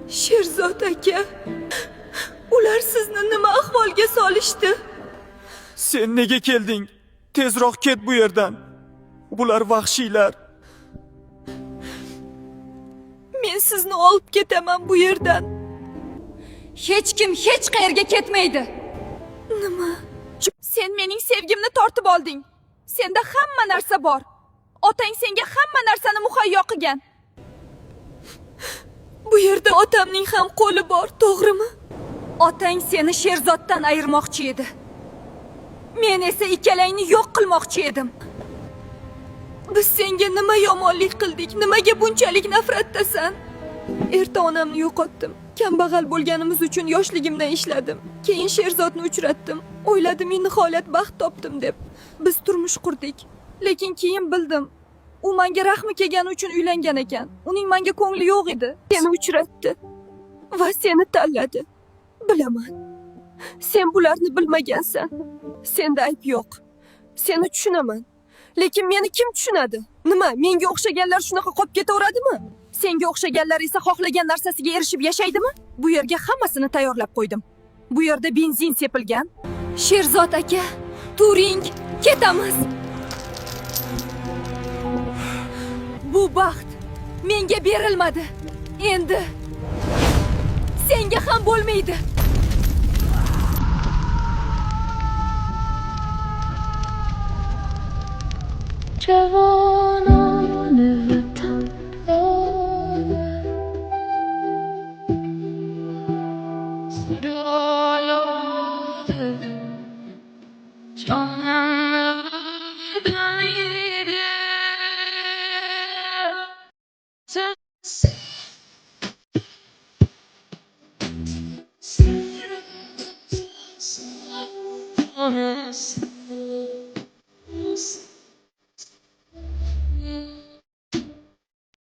Sherzod aka, ular sizni nima ahvolga solishdi? Sen nega kelding? Tezroq ket bu yerdan. Bular vahshiylar. Men sizni olib ketaman bu yerdan. Hech kim hech qayerga ketmaydi. Nima? Sen mening sevgimni tortib olding. Senda hamma narsa bor. Otang senga hamma narsani muhayyo qilgan. Bu yerda otamning ham qo'li bor, to'g'rimi? Otang seni Sherzoddan ayirmoqchi edi. Men esa ikkalangni yo'q qilmoqchi edim. Biz senga nima yomonlik qildik? Nimaga bunchalik nafratdasan? Erta onamni yo'qotdim. Kambag'al bo'lganimiz uchun yoshligimdan ishladim. Keyin Sherzodni uchratdim. O'yladim, nihoyat baxt topdim deb. Biz turmush qurdik. Lekin keyin bildim, u menga rahmi kelgani uchun uylangan ekan. Uning menga ko'ngli yo'q edi. Seni uchratdi va seni tanladi. Bilaman. Sen bularni bilmagansan. Senda ayb yo'q. Seni tushunaman. Lekin meni kim tushunadi? Nima, menga o'xshaganlar shunaqa qolib ketaveradimi? Senga o'xshaganlar esa xohlagan narsasiga erishib yashaydimi? Bu yerga hammasini tayyorlab qo'ydim. Bu yerda benzin sepilgan. Sherzod aka, turing, ketamiz. Bu baxt menga berilmadi. Endi senga ham bo'lmaydi. جوانان وطن جانم بریده